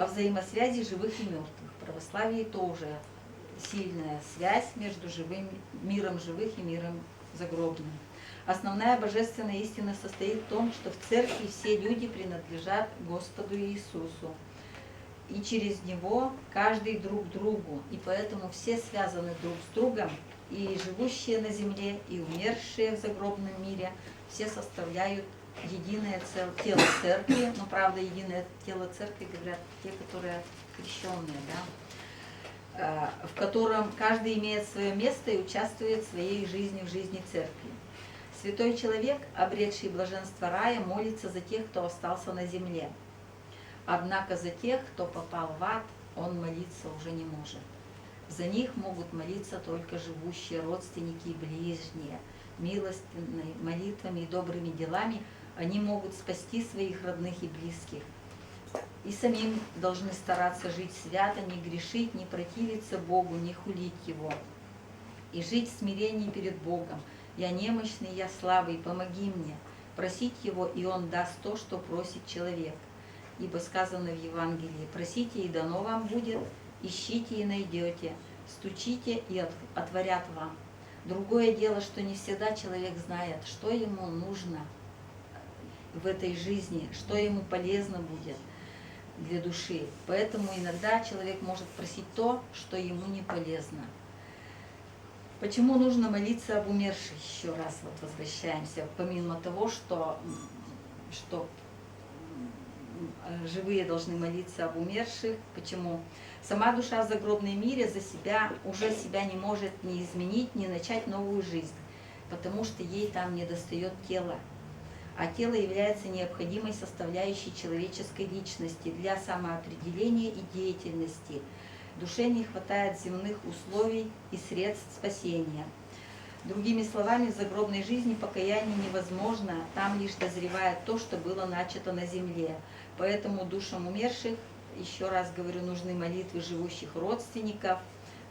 о взаимосвязи живых и мертвых. В православии тоже сильная связь между миром живых и миром загробным. Основная божественная истина состоит в том, что в церкви все люди принадлежат Господу Иисусу. И через Него каждый друг другу. И поэтому все связаны друг с другом. И живущие на земле, и умершие в загробном мире, все составляют единое тело церкви. Но правда, единое тело церкви, говорят те, которые крещенные, да? В котором каждый имеет свое место и участвует своей жизнью в жизни церкви. Святой человек, обретший блаженство рая, молится за тех, кто остался на земле. Однако за тех, кто попал в ад, он молиться уже не может. За них могут молиться только живущие родственники и ближние. Милостивыми молитвами и добрыми делами они могут спасти своих родных и близких. И самим должны стараться жить свято, не грешить, не противиться Богу, не хулить Его. И жить в смирении перед Богом. «Я немощный, я слабый, помоги мне». Просить Его, и Он даст то, что просит человек. Ибо сказано в Евангелии: «Просите, и дано вам будет, ищите, и найдете, стучите, и отворят вам». Другое дело, что не всегда человек знает, что ему нужно в этой жизни, что ему полезно будет для души. Поэтому иногда человек может просить то, что ему не полезно. Почему нужно молиться об умерших? Еще раз вот возвращаемся. Помимо того, что живые должны молиться об умерших. Почему? Сама душа в загробном мире уже себя не может ни изменить, ни начать новую жизнь, потому что ей там недостает тела. А тело является необходимой составляющей человеческой личности для самоопределения и деятельности. Душе не хватает земных условий и средств спасения. Другими словами, в загробной жизни покаяние невозможно, там лишь дозревает то, что было начато на земле. Поэтому душам умерших, еще раз говорю, нужны молитвы живущих родственников,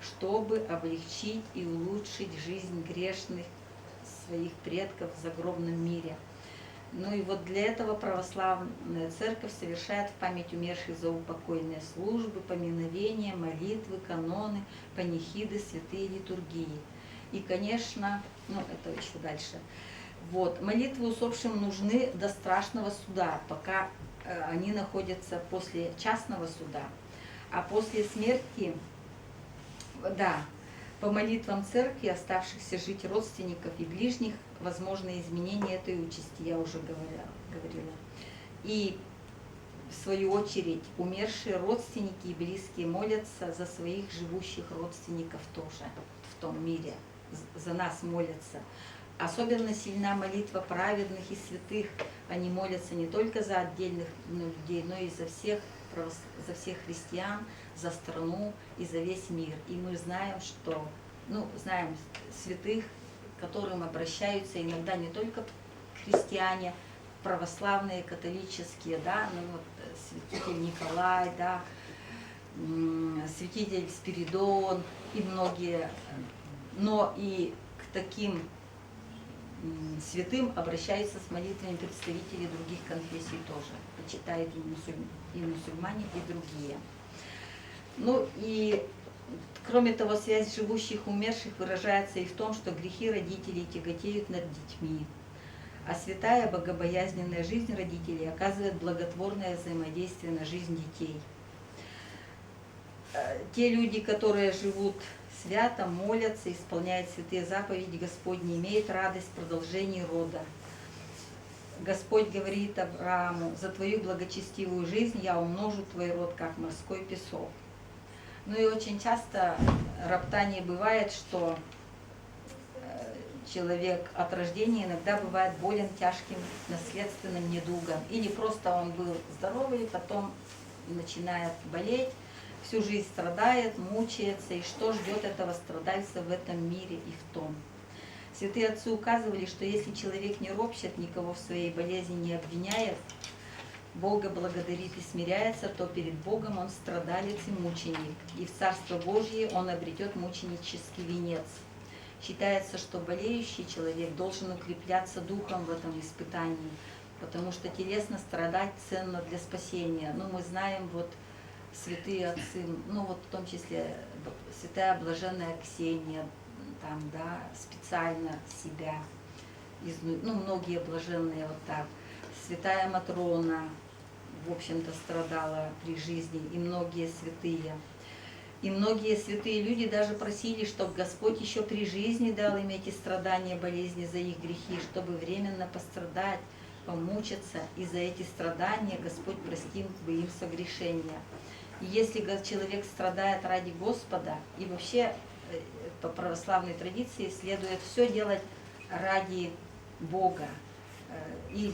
чтобы облегчить и улучшить жизнь грешных своих предков в загробном мире. Ну и вот для этого православная церковь совершает в память умерших заупокойные службы, поминовения, молитвы, каноны, панихиды, святые литургии. И, конечно, это еще дальше. Вот, молитвы усопшим нужны до страшного суда, пока они находятся после частного суда. А после смерти, да, по молитвам церкви, оставшихся жить родственников и ближних, возможно изменение этой участи, я уже говорила. И в свою очередь умершие родственники и близкие молятся за своих живущих родственников тоже в том мире, за нас молятся. Особенно сильна молитва праведных и святых. Они молятся не только за отдельных людей, но и за всех христиан, за страну и за весь мир. И мы знаем, знаем святых, к которым обращаются иногда не только христиане, православные, католические, да, святитель Николай, да, святитель Спиридон и многие, но и к таким святым обращаются с молитвами представители других конфессий тоже, почитают и мусульмане, и другие. Ну и кроме того, связь живущих и умерших выражается и в том, что грехи родителей тяготеют над детьми, а святая богобоязненная жизнь родителей оказывает благотворное взаимодействие на жизнь детей. Те люди, которые живут свято, молятся, исполняют святые заповеди Господни, имеют радость в продолжении рода. Господь говорит Аврааму: «За твою благочестивую жизнь я умножу твой род, как морской песок». Ну и очень часто роптание бывает, что человек от рождения иногда бывает болен тяжким наследственным недугом. Или просто он был здоровый, потом начинает болеть, всю жизнь страдает, мучается. И что ждет этого страдальца в этом мире и в том? Святые отцы указывали, что если человек не ропщет, никого в своей болезни не обвиняет, Бога благодарит и смиряется, то перед Богом он страдалец и мученик, и в Царство Божье он обретет мученический венец. Считается, что болеющий человек должен укрепляться духом в этом испытании, потому что телесно страдать ценно для спасения. Но мы знаем, святые отцы, ну вот в том числе святая блаженная Ксения, там, да, специально себя, ну многие блаженные вот так, святая Матрона, в общем-то, страдала при жизни, и многие святые. И многие святые люди даже просили, чтобы Господь еще при жизни дал им эти страдания, болезни за их грехи, чтобы временно пострадать, помучиться, и за эти страдания Господь простил бы им согрешения. И если человек страдает ради Господа, и вообще по православной традиции следует все делать ради Бога, и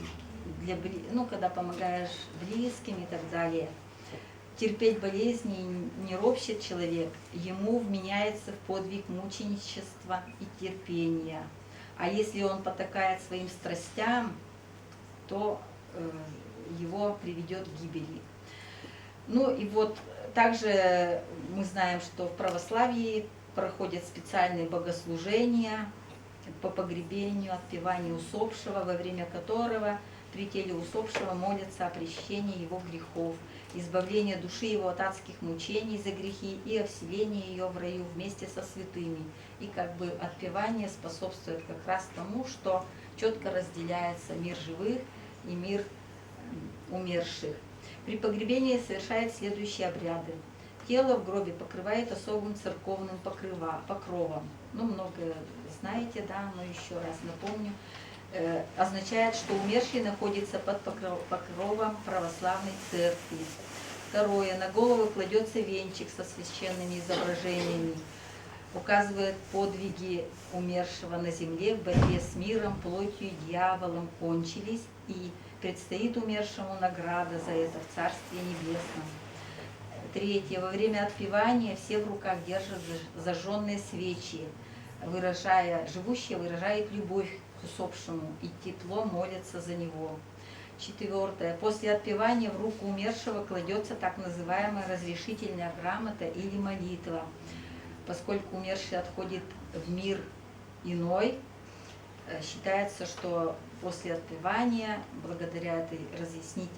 для, ну, когда помогаешь близким и так далее, терпеть болезни не ропщет человек, ему вменяется в подвиг мученичества и терпения. А если он потакает своим страстям, то его приведет к гибели. Ну и вот также мы знаем, что в православии проходят специальные богослужения по погребению, отпеванию усопшего, во время которого при теле усопшего молятся о прощении его грехов, избавлении души его от адских мучений за грехи и о вселении ее в раю вместе со святыми. И как бы отпевание способствует как раз тому, что четко разделяется мир живых и мир умерших. При погребении совершает следующие обряды. Тело в гробе покрывает особым церковным покровом. Ну, много знаете, да, но еще раз напомню. Означает, что умерший находится под покровом православной церкви. Второе. На голову кладется венчик со священными изображениями. Указывает подвиги умершего на земле в борьбе с миром, плотью и дьяволом кончились, и предстоит умершему награда за это в Царстве Небесном. Третье. Во время отпевания все в руках держат зажженные свечи, живущие выражает любовь к усопшему и тепло молятся за него. Четвертое. После отпевания в руку умершего кладется так называемая разрешительная грамота или молитва. Поскольку умерший отходит в мир иной, считается, что после отпевания, благодаря этой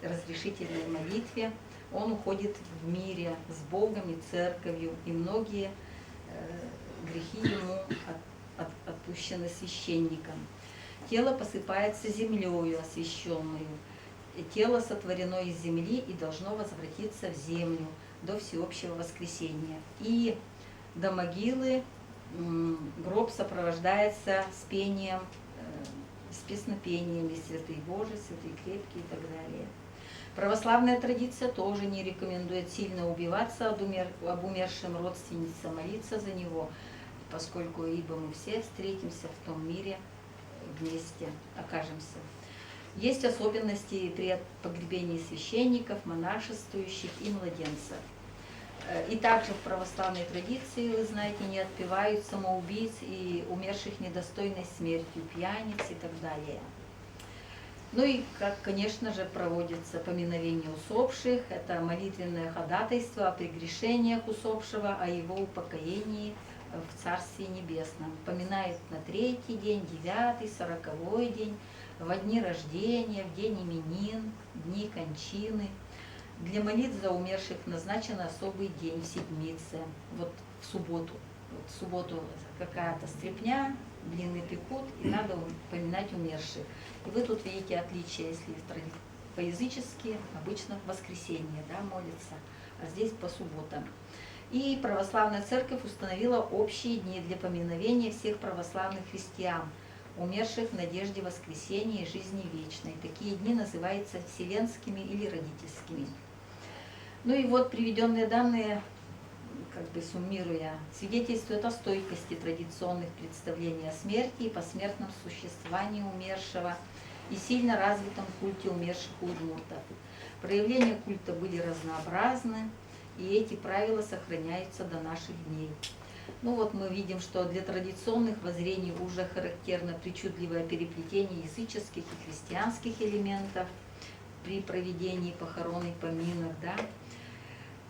разрешительной молитве, он уходит в мире с Богом и Церковью, и многие грехи ему отпущены священником. Тело посыпается землею освященную. Тело сотворено из земли и должно возвратиться в землю до всеобщего воскресения. И до могилы гроб сопровождается с пением, с песнопениями «Святый Божий», «Святый крепкий» и так далее. Православная традиция тоже не рекомендует сильно убиваться об умершем родственнице, молиться за него, поскольку ибо мы все встретимся в том мире, вместе окажемся. Есть особенности при погребении священников, монашествующих и младенцев. И также в православной традиции, вы знаете, не отпевают самоубийц и умерших недостойной смертью, пьяниц и так далее. Ну и, как, конечно же, проводится поминовение усопших, это молитвенное ходатайство о прегрешениях усопшего, о его упокоении в Царстве Небесном. Поминает на 3-й день, 9-й, 40-й день, во дни рождения, в день именин, дни кончины. Для молитв за умерших назначен особый день в седмице, вот в субботу. Вот в субботу какая-то стряпня, блины пекут, и надо поминать умерших. И вы тут видите отличие, если по-язычески обычно в воскресенье, да, молятся, а здесь по субботам. И православная церковь установила общие дни для поминовения всех православных христиан, умерших в надежде воскресения и жизни вечной. Такие дни называются вселенскими или родительскими. Ну и вот приведенные данные, как бы суммируя, свидетельствуют о стойкости традиционных представлений о смерти и посмертном существовании умершего и сильно развитом культе умерших удмуртов. Проявления культа были разнообразны, и эти правила сохраняются до наших дней. Ну вот мы видим, что для традиционных воззрений уже характерно причудливое переплетение языческих и христианских элементов при проведении похорон и поминок, да.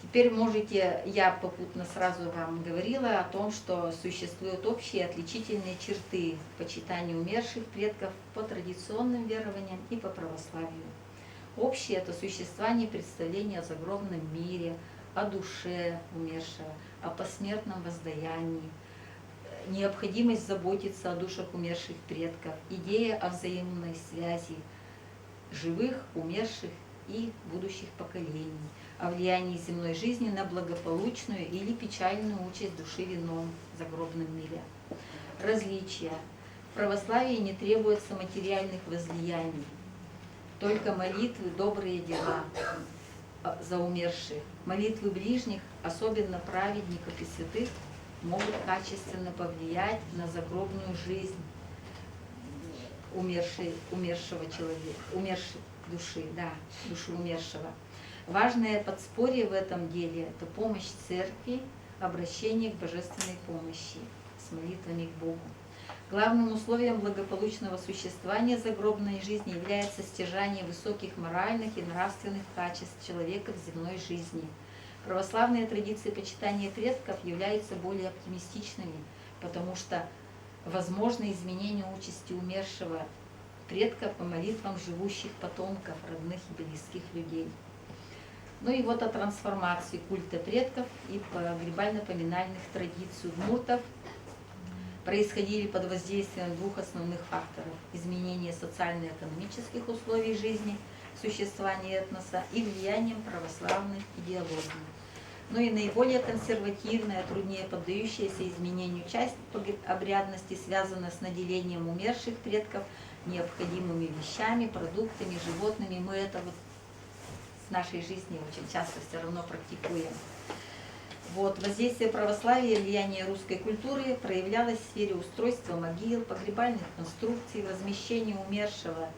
Теперь можете, я попутно сразу вам говорила о том, что существуют общие отличительные черты почитания умерших предков по традиционным верованиям и по православию. Общее – это существование представления о загробном мире, о душе умершего, о посмертном воздаянии, необходимость заботиться о душах умерших предков, идея о взаимной связи живых, умерших и будущих поколений, о влиянии земной жизни на благополучную или печальную участь души в ином загробном мире. Различия. В православии не требуется материальных возлияний, только молитвы, добрые дела за умерших. Молитвы ближних, особенно праведников и святых, могут качественно повлиять на загробную жизнь умершего человека, умершей души, да, души умершего. Важное подспорье в этом деле – это помощь церкви, обращение к божественной помощи с молитвами к Богу. Главным условием благополучного существования загробной жизни является стяжание высоких моральных и нравственных качеств человека в земной жизни. Православные традиции почитания предков являются более оптимистичными, потому что возможно изменение участи умершего предка по молитвам живущих потомков, родных и близких людей. Ну и вот о трансформации культа предков и погребально-поминальных традиций удмуртов происходили под воздействием двух основных факторов – изменения социально-экономических условий жизни, существования этноса и влиянием православной идеологии. Ну и наиболее консервативная, труднее поддающаяся изменению часть обрядности связана с наделением умерших предков необходимыми вещами, продуктами, животными. Мы это вот в нашей жизни очень часто все равно практикуем. Вот. Воздействие православия и влияние русской культуры проявлялось в сфере устройства могил, погребальных конструкций, размещения умершего.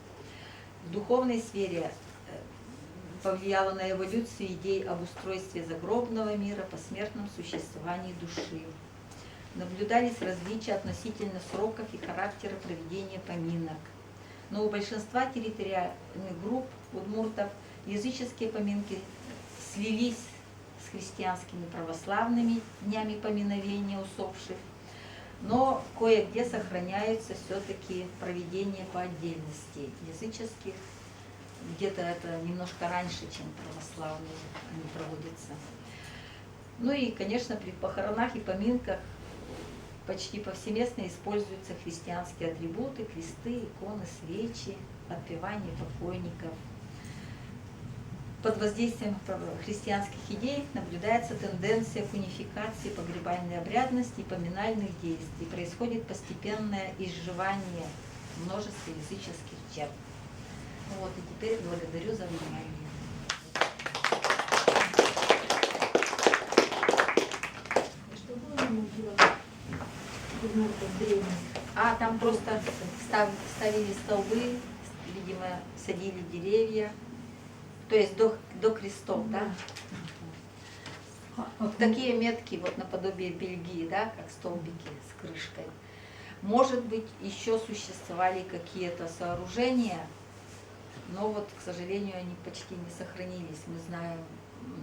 В духовной сфере повлияло на эволюцию идей об устройстве загробного мира, посмертном существовании души. Наблюдались различия относительно сроков и характера проведения поминок. Но у большинства территориальных групп удмуртов языческие поминки слились с христианскими православными днями поминовения усопших, но кое-где сохраняются все-таки проведения по отдельности языческих. Где-то это немножко раньше, чем православные они проводятся. Ну и, конечно, при похоронах и поминках почти повсеместно используются христианские атрибуты, кресты, иконы, свечи, отпевание покойников. Под воздействием христианских идей наблюдается тенденция к унификации погребальной обрядности и поминальных действий. Происходит постепенное изживание множества языческих черт. Вот, и теперь благодарю за внимание. Что было древних? А там просто ставили столбы, видимо, садили деревья, то есть до крестов, да? Вот такие метки, вот наподобие бельгии, да, как столбики с крышкой. Может быть, еще существовали какие-то сооружения, но вот, к сожалению, они почти не сохранились. Мы знаем,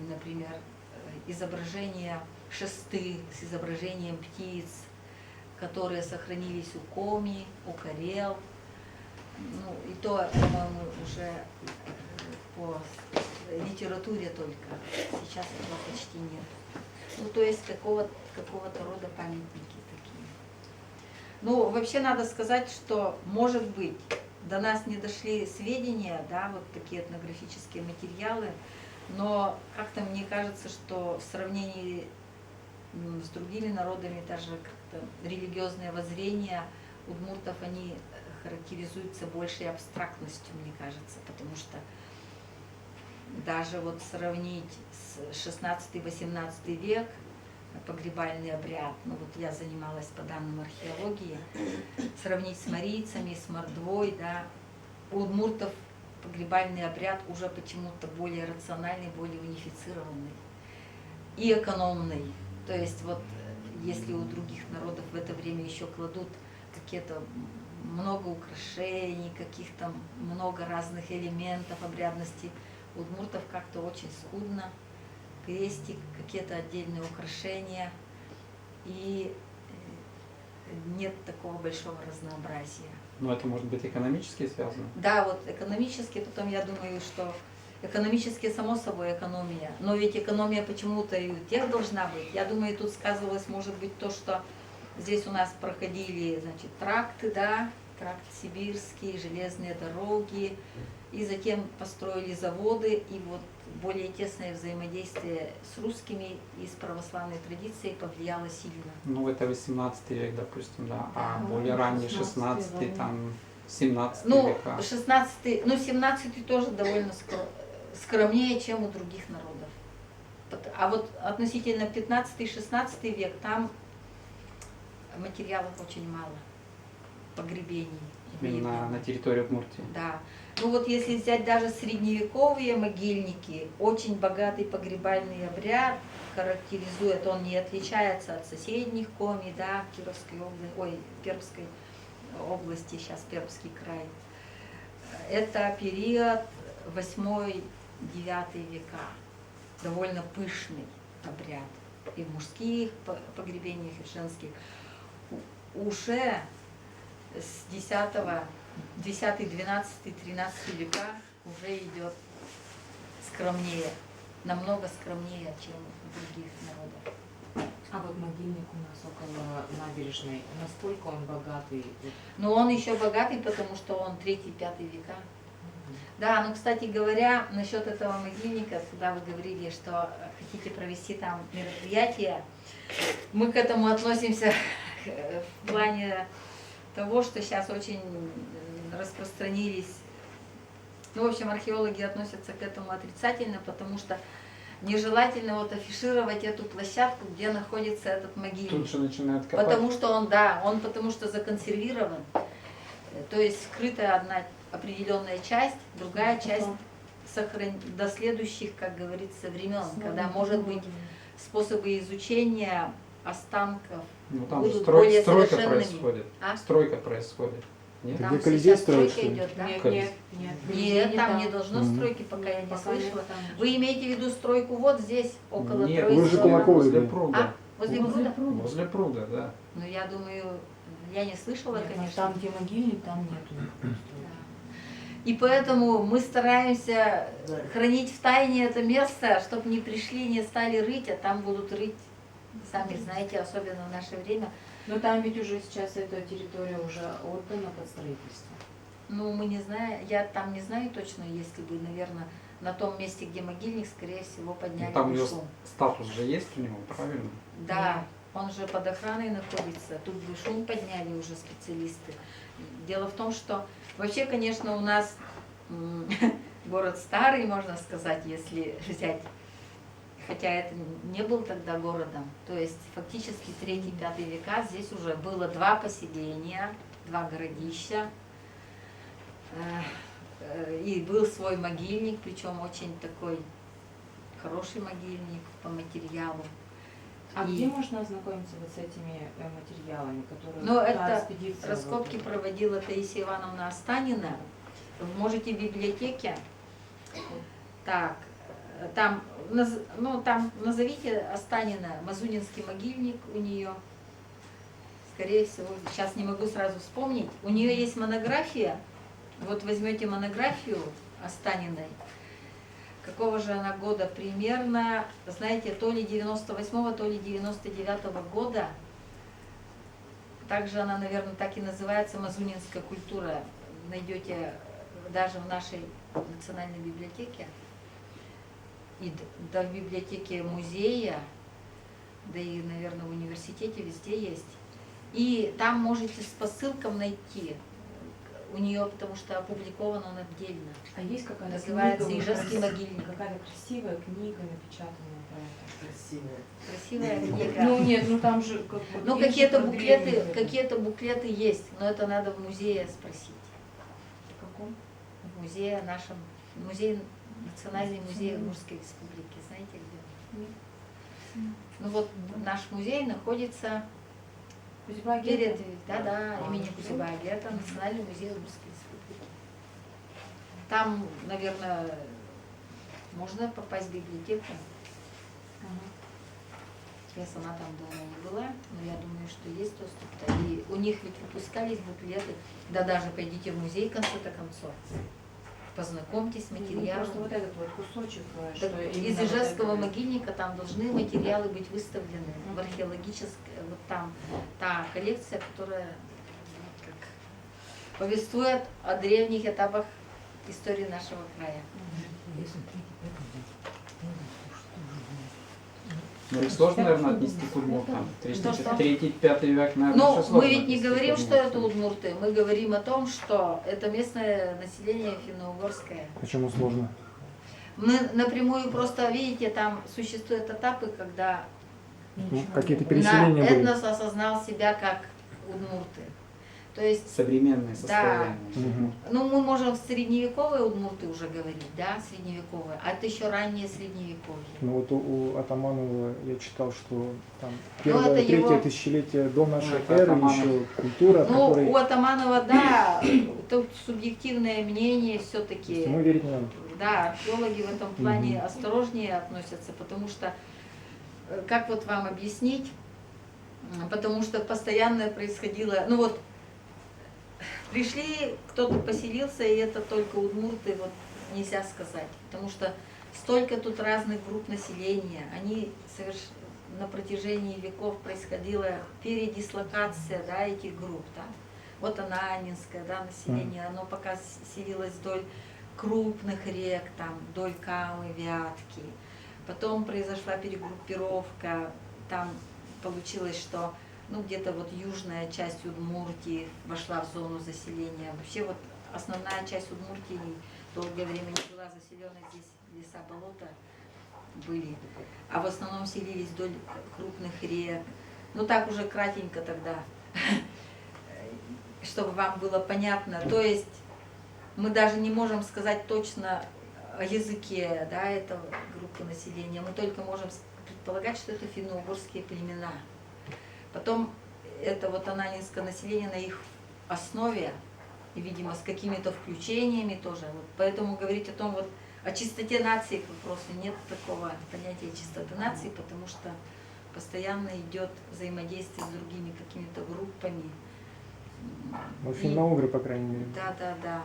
например, изображения шесты с изображением птиц, которые сохранились у коми, у карел. Ну, и то, по-моему, уже по литературе только. Сейчас этого почти нет. Ну, то есть какого-то рода памятники такие. Ну, вообще надо сказать, что, может быть, до нас не дошли сведения, да, вот такие этнографические материалы, но как-то мне кажется, что в сравнении с другими народами, даже как-то религиозное воззрение удмуртов, они характеризуются большей абстрактностью, мне кажется, потому что даже вот сравнить с 16-18 век погребальный обряд, ну вот я занималась по данным археологии, сравнить с марийцами, с мордвой, да, у удмуртов погребальный обряд уже почему-то более рациональный, более унифицированный и экономный. То есть вот если у других народов в это время еще кладут какие-то много украшений, каких-то много разных элементов обрядности, у удмуртов как-то очень скудно. Крестик, какие-то отдельные украшения, и нет такого большого разнообразия. Но это может быть экономически связано? Да, вот экономически, потом я думаю, что Экономически, само собой, экономия. Но ведь экономия почему-то и у тех должна быть. Я думаю, тут сказывалось, может быть, то, что здесь у нас проходили, значит, тракты, да, тракт сибирский, железные дороги, и затем построили заводы, и вот более тесное взаимодействие с русскими и с православной традицией повлияло сильно. Ну, это 18 век, допустим, да, а Да. более ранний 16 16 там 17 Ну, века. 16, ну, 17 тоже довольно скромнее, чем у других народов. А вот относительно 15-16 век там материалов очень мало, погребений. Именно на территории Удмуртии. Да. Ну вот если взять даже средневековые могильники, очень богатый погребальный обряд характеризует, он не отличается от соседних коми, да, Кировской области, ой, Пермской области, сейчас Пермский край. Это период 8-9 века, довольно пышный обряд и в мужских погребениях, и в женских. Уже с 10, 12, 13 века уже идет скромнее, намного скромнее, чем у других народов. А вот могильник у нас около набережной, насколько он богатый? Но он еще богатый, потому что он 3-5 века. Да, ну, кстати говоря, насчет этого могильника, когда вы говорили, что хотите провести там мероприятие, мы к этому относимся в плане того, что сейчас очень распространились. Ну, в общем, археологи относятся к этому отрицательно, потому что нежелательно вот афишировать эту площадку, где находится этот могильник. Тут же начинают копать. Потому что он, да, он потому что законсервирован. То есть скрыта одна определенная часть, другая часть до следующих, как говорится, времен, когда, может быть, способы изучения останков Ну, там будут стройка более совершенными. происходит. А? Стройка происходит. Нет? Там Где Колизей сейчас строят, стройка что ли? идет, да? Нет, Как? нет, нет. Нет, там не там. должно Мгм. стройки, пока я не Пока нет слышала. там. Вы имеете в виду стройку вот здесь, около Нет, Троицы? Возле Кулаковой, возле да. пруда. А? Возле пруда? Возле пруда, да. Ну, я думаю, я не слышала, Нет, ну, конечно. там, где могильник, там нету никакой стройки. И поэтому мы стараемся хранить в тайне это место, чтобы не пришли, не стали рыть, а там будут рыть, сами знаете, особенно в наше время. Но там ведь уже сейчас эта территория уже отдана под строительство. Ну, мы не знаем, я там не знаю точно, если бы, наверное, на том месте, где могильник, скорее всего, подняли Ну, там у бы него шум. статус же есть у него, правильно? Да, он же под охраной находится, тут бы шум подняли уже специалисты. Дело в том, что вообще, конечно, у нас город старый, можно сказать, если взять, хотя это не был тогда городом, то есть фактически 3-5 века здесь уже было 2 поселения, 2 городища, и был свой могильник, причем очень такой хороший могильник по материалу. А И- где можно ознакомиться вот с этими материалами, которые Ну, та это экспедиция раскопки вот, проводила Таисия Ивановна Останина. Можете в библиотеке. Так, там, ну, там назовите Останина, Мазунинский могильник у нее. Скорее всего, сейчас не могу сразу вспомнить. У нее есть монография. Вот возьмете монографию Останиной. Какого же она года примерно, знаете, то ли 98-го, то ли 99-го года. Также она, наверное, так и называется, мазунинская культура. Найдете даже в нашей национальной библиотеке. И да, в библиотеке музея, да и, наверное, в университете везде есть. И там можете по ссылкам найти у нее, потому что опубликован он отдельно. А есть какая-то Называется книга, «Ижевский вот, могильник». какая-то красивая книга напечатанная про это? Красивая книга. Ну нет, ну там же как бы... Ну, есть же какие-то про буклеты, древние. какие-то буклеты есть, но это надо в музее спросить. В каком? В музее нашем, музей, Национальный музей Удмуртской республики, знаете где? Нет. Ну вот наш музей находится Кузьба-Гетта? перед, да, А, имени ну, Кузибаги, это Национальный музей Удмуртской республики. Там, наверное, можно попасть в библиотеку. Ага. Я сама там давно не была, но я думаю, что есть доступ. И у них ведь выпускались буклеты, да даже пойдите в музей в конце-то концов. Познакомьтесь с Ну, материалом. просто вот этот вот кусочек, Так что из именно Ижевского вот это- могильника там должны материалы быть выставлены в Мгм. археологической, вот там та коллекция, которая вот как повествует о древних этапах истории нашего края. Ну и сложно, наверное, отнести к удмуртам. Что-что? 3-5 век, наверное, Но еще мы сложно ведь не отнести к говорим, что это удмуртам. удмурты, мы говорим о том, что это местное население финно-угорское. Почему сложно? Мы напрямую просто, видите, там существуют этапы, когда Ну, какие-то переселения были. этнос осознал себя как удмурты. То есть, Современное состояние. Мгм. ну, мы можем средневековые удмурты уже говорить, да, средневековые, а это еще раннее средневековье. Ну вот у Атаманова я читал, что там это первое, третье его- тысячелетие до нашей это эры Атаманов. еще культура, Ну, которой у Атаманова, да, тут субъективное мнение мы все-таки. верить не надо. Да, археологи в этом плане Мгм. осторожнее относятся, потому что, как вот вам объяснить, потому что постоянно происходило, ну вот, пришли, кто-то поселился, и это только удмурты, вот нельзя сказать, потому что столько тут разных групп населения, они на протяжении веков происходила передислокация, да, этих групп, да. Вот Ананинское, да, население, оно пока селилось вдоль крупных рек, там, вдоль Камы, Вятки. Потом произошла перегруппировка, там получилось, что ну, где-то вот южная часть Удмуртии вошла в зону заселения. Вообще вот основная часть Удмуртии долгое время не была заселена, здесь леса, болота были. А в основном селились вдоль крупных рек. Ну так уже кратенько тогда, чтобы вам было понятно. То есть мы даже не можем сказать точно о языке, да, этого группы населения. Мы только можем предполагать, что это финно-угорские племена. Потом это вот ананинское население на их основе, и, видимо, с какими-то включениями тоже. Вот поэтому говорить о том, вот о чистоте нации к вопросу нет такого понятия чистоты нации, потому что постоянно идет взаимодействие с другими какими-то группами. Ну, И- финно-угры, по крайней мере. Да, да, да.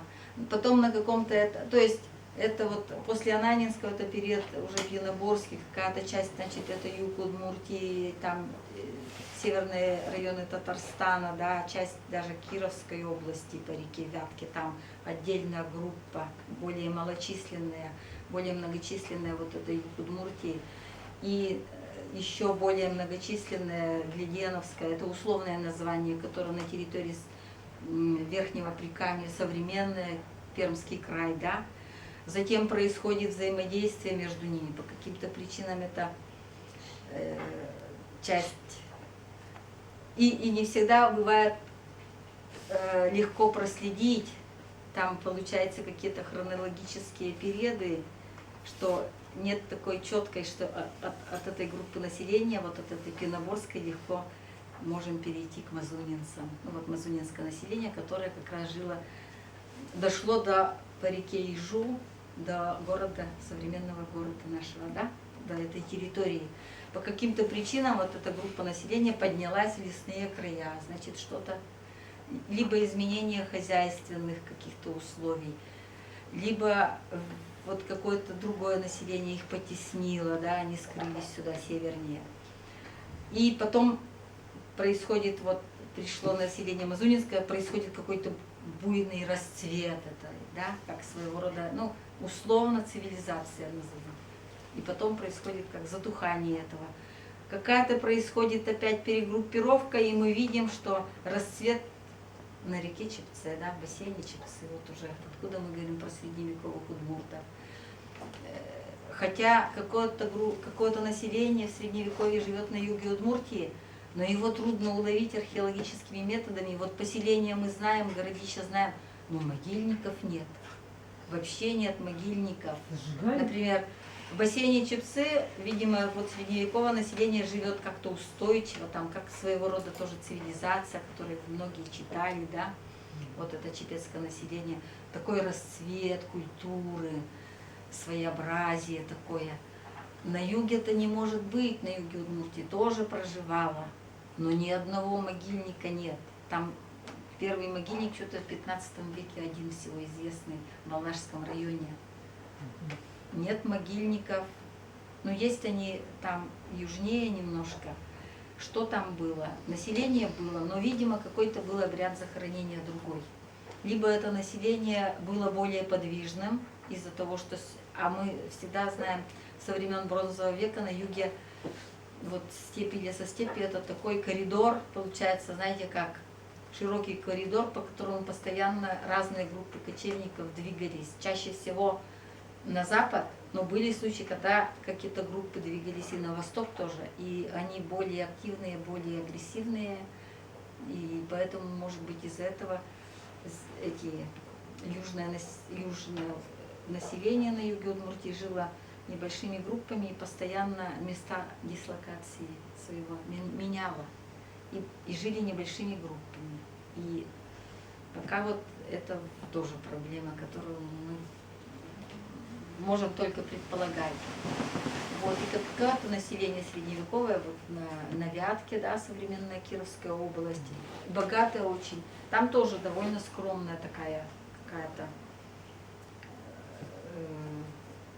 Потом на каком-то, то есть это вот после Ананинского, это период уже Пьяноборский, какая-то часть, значит, это юг Удмуртии, там северные районы Татарстана, да, часть даже Кировской области по реке Вятки, там отдельная группа, более малочисленная, более многочисленная, вот это юг Удмуртии. И еще более многочисленная Гледеновская, это условное название, которое на территории Верхнего Прикамья, современный Пермский край, да. Затем происходит взаимодействие между ними. По каким-то причинам это часть. И не всегда бывает легко проследить. Там получаются какие-то хронологические периоды, что нет такой четкой, что от этой группы населения, вот от этой Пьяноборской легко можем перейти к мазунинцам. Ну, вот мазунинское население, которое как раз дошло по реке Ижу, до города, современного города нашего, да, до этой территории. По каким-то причинам вот эта группа населения поднялась в лесные края, значит, что-то, либо изменение хозяйственных каких-то условий, либо вот какое-то другое население их потеснило, да, они скрылись сюда севернее. И потом происходит, вот пришло население Мазунинское, происходит какой-то буйный расцвет, это, да, как своего рода, ну, условно цивилизация назовем. И потом происходит как затухание этого. Какая-то происходит опять перегруппировка, и мы видим, что расцвет на реке Чепце, да, в бассейне Чепцы, вот уже откуда мы говорим про средневековых удмуртов. Хотя какое-то население в средневековье живет на юге Удмуртии, но его трудно уловить археологическими методами. Вот поселения мы знаем, городища знаем, но могильников нет. Вообще нет могильников. Например, в бассейне Чепцы, видимо, вот средневековое население живет как-то устойчиво, там как своего рода тоже цивилизация, которую многие читали, да, вот это чепецкое население, такой расцвет культуры, своеобразие такое. На юге это не может быть, на юге Удмуртии тоже проживало, но ни одного могильника нет. Там Первый могильник что-то в 15 веке один всего известный в Алнашском районе. Нет могильников, но есть они там южнее немножко. Что там было? Население было, но, видимо, какой-то был обряд захоронения другой. Либо это население было более подвижным из-за того, что... А мы всегда знаем, со времен Бронзового века на юге, вот степи, лесостепи, это такой коридор, получается, знаете как, широкий коридор, по которому постоянно разные группы кочевников двигались. Чаще всего на запад, но были случаи, когда какие-то группы двигались и на восток тоже, и они более активные, более агрессивные, и поэтому, может быть, из-за этого эти южное население на юге Удмуртии жило небольшими группами и постоянно места дислокации своего меняло, и жили небольшими группами. И пока вот это тоже проблема, которую мы можем только предполагать. Вот, и какое-то население средневековое, вот на Вятке, да, современная Кировская область, богатая очень. Там тоже довольно скромная такая какая-то.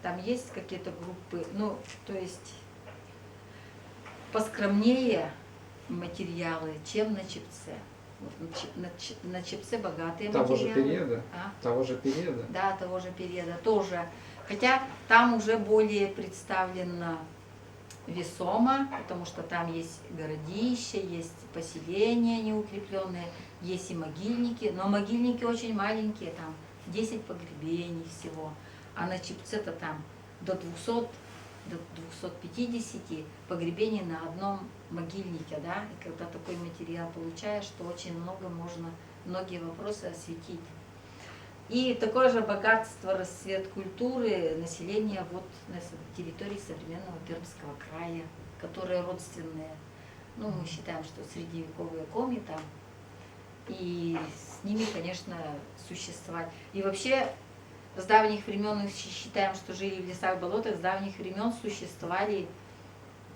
Там есть какие-то группы, ну, то есть поскромнее материалы, чем на Чепце. Вот на Чепце богатые Того материалы. же периода? А? Того же периода? Да, того же периода тоже. Хотя там уже более представлено весомо, потому что там есть городища, есть поселения неукрепленные, есть и могильники, но могильники очень маленькие, там 10 погребений всего, а на Чепце-то там до 200, до 250 погребений на одном могильнике, да, и когда такой материал получаешь, то очень много можно, многие вопросы осветить. И такое же богатство, расцвет культуры населения вот на территории современного Пермского края, которые родственные. Ну, мы считаем, что средневековые коми там, и с ними, конечно, существовать. И вообще с давних времен мы считаем, что жили в лесах, болотах, с давних времен существовали,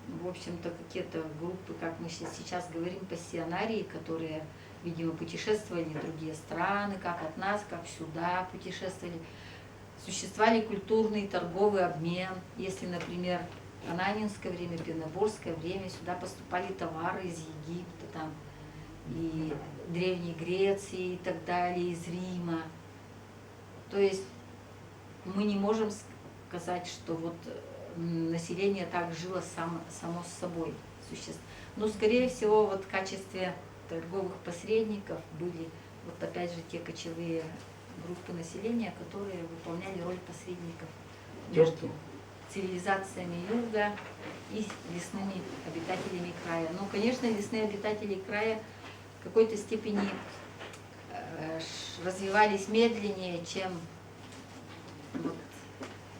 в общем-то, какие-то группы, как мы сейчас говорим, пассионарии, которые, видимо, путешествовали в другие страны, как от нас, как сюда путешествовали. Существовали культурный торговый обмен. Если, например, Ананинское время, Пеноборское время, сюда поступали товары из Египта, там, и Древней Греции и так далее, из Рима. То есть мы не можем сказать, что вот население так жило само с собой. Но, скорее всего, вот в качестве торговых посредников были вот опять же те кочевые группы населения, которые выполняли роль посредников между цивилизациями юга и лесными обитателями края. Ну, конечно, лесные обитатели края в какой-то степени развивались медленнее, чем вот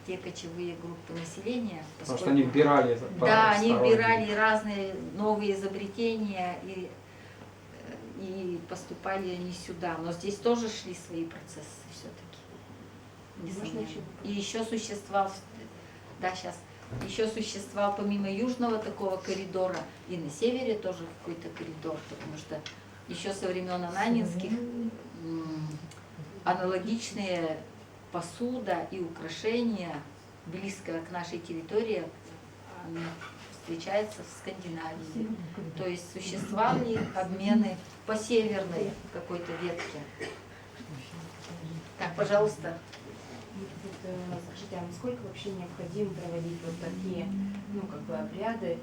те кочевые группы населения. Потому что они вбирали. Да, они вбирали разные новые изобретения и поступали они сюда. Но здесь тоже шли свои процессы все-таки. И еще существовал, да, сейчас, еще существовал помимо южного такого коридора, и на севере тоже какой-то коридор, потому что еще со времен ананинских аналогичные посуда и украшения, близкая к нашей территории, встречается в Скандинавии. То есть существовали обмены по северной какой-то ветке. Так, пожалуйста. Скажите, а насколько вообще необходимо проводить вот такие, ну, как бы обряды,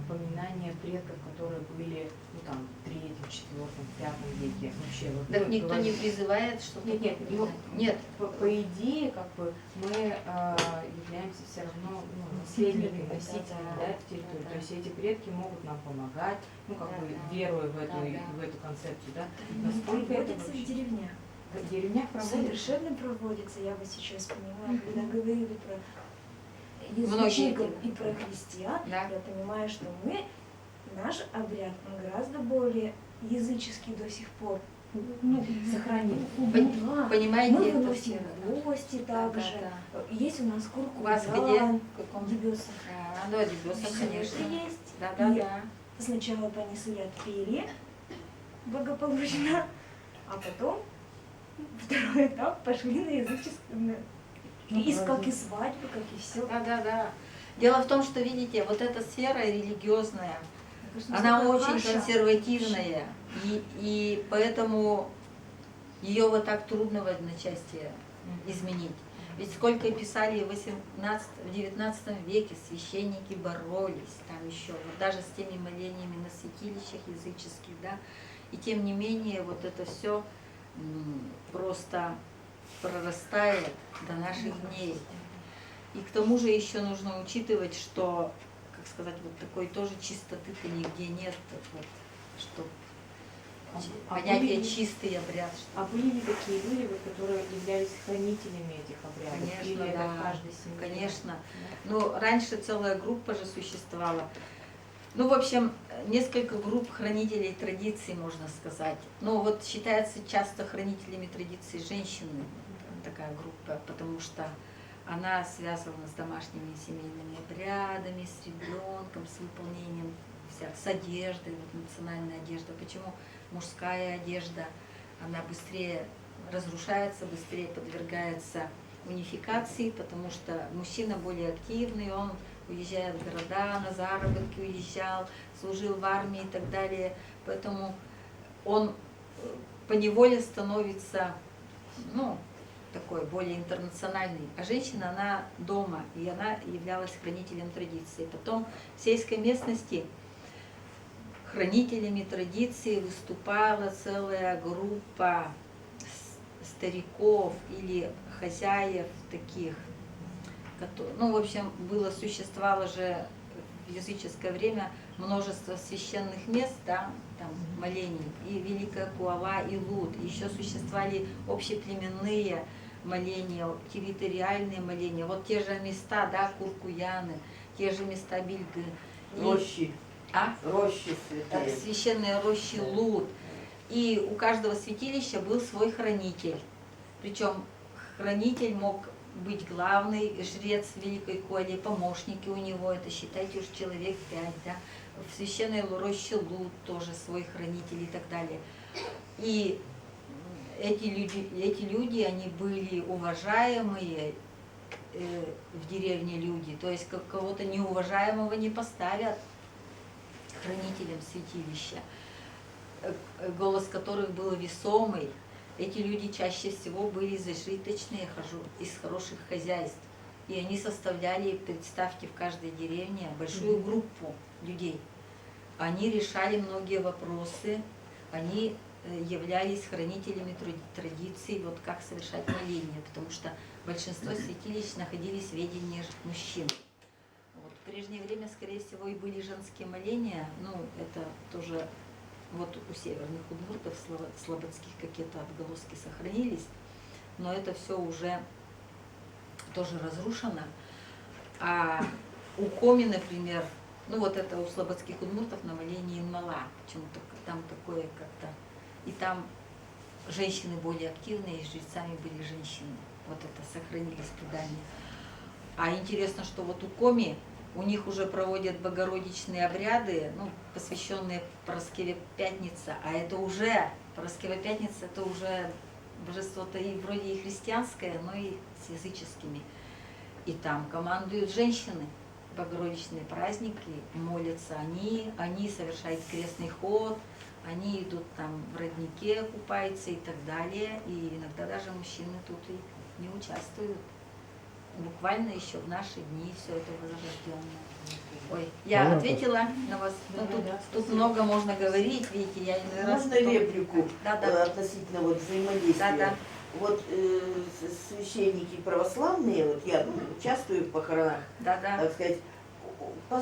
поминания предков, которые были, ну, там, в 3, 4, 5 веке вообще? Вот, Так ну, никто говорит, не призывает, что... Нет. По идее, как бы, мы являемся все равно, ну, наследниками, носителями, да, территории. То есть эти предки могут нам помогать, ну, как бы, веруя в эту концепцию, да. Насколько это Проводится в деревнях. в деревнях проводится? Совершенно проводится, я бы сейчас понимаю, когда говорили про Многие. язычников и про христиан, Да. я понимаю, что наш обряд, он гораздо более языческий до сих пор. Ну, Сохранил. да. Понимаете, Мы это выносим все. гости также. Да. Есть у нас У вас где? куркулян, В каком? дебесах. Да, Дебесов, Всё конечно. это есть. Да. Сначала понесли от перья благополучно, А потом второй этап пошли на языческое, как и свадьбы, как и все. Да. Дело в том, что, видите, вот эта сфера религиозная, она очень консервативная, и поэтому ее вот так трудно в одночасье изменить. Ведь сколько писали в 19 веке, священники боролись, там еще, вот даже с теми молениями на святилищах языческих, да, и тем не менее вот это все просто прорастает до наших дней. И к тому же еще нужно учитывать, что, как сказать, вот такой тоже чистоты-то нигде нет, вот, что понятие чистый обряд. А были ли такие люди, вот, которые являлись хранителями этих обрядов? Конечно, Или это да, в каждой семье? конечно. Да? Ну, раньше целая группа же существовала. Ну, в общем, несколько групп хранителей традиций, можно сказать. Ну, вот считается часто хранителями традиций женщины, такая группа, потому что она связана с домашними семейными обрядами, с ребенком, с выполнением с одеждой, вот национальная одежда. Почему мужская одежда, она быстрее разрушается, быстрее подвергается унификации, потому что мужчина более активный, он уезжает в города, на заработки уезжал, служил в армии и так далее. Поэтому он поневоле становится, ну, такой более интернациональный. А женщина, она дома, и она являлась хранителем традиции. Потом в сельской местности хранителями традиции выступала целая группа стариков или хозяев таких, ну, в общем, существовало же в языческое время множество священных мест, да, там, молений, и Великая Куала, и Лут, еще существовали общеплеменные моления, территориальные моления, вот те же места, да, Куркуяны, те же места Бильгы. Рощи. Рощи святые. Священные рощи Лут. И у каждого святилища был свой хранитель. Причем хранитель мог быть главный, жрец Великой Куали, помощники у него, это считайте уж человек 5, да. В священной роще Лут тоже свой хранитель и так далее. И эти люди, они были уважаемые в деревне люди, то есть кого-то неуважаемого не поставят хранителем святилища, голос которых был весомый. Эти люди чаще всего были зажиточные, из хороших хозяйств. И они составляли, представьте, в каждой деревне большую группу людей. Они решали многие вопросы, они являлись хранителями традиций, вот как совершать моления, потому что большинство святилищ находились в ведении мужчин. Вот, в прежнее время, скорее всего, и были женские моления, ну, это тоже вот у северных удмуртов, слободских какие-то отголоски сохранились, но это все уже тоже разрушено. А у Коми, например, ну вот это у слободских удмуртов на молении Инмала, почему-то там такое как-то, и там женщины более активные, и жрецами были женщины, вот это сохранились предания. А интересно, что вот у Коми, у них уже проводят богородичные обряды, ну, посвященные Параскеве Пятнице, а это уже, Параскева Пятница, это уже божество-то и вроде и христианское, но и с языческими. И там командуют женщины, богородичные праздники, молятся они совершают крестный ход, они идут там в роднике, купаются и так далее, и иногда даже мужчины тут и не участвуют. Буквально еще в наши дни все это возрожденное. Ой, я Понятно. ответила на вас. Ну, тут много можно говорить, видите, я иной раз... Можно реплику Да. относительно вот взаимодействия? Да. Вот священники православные, вот я участвую в похоронах, Да. так сказать,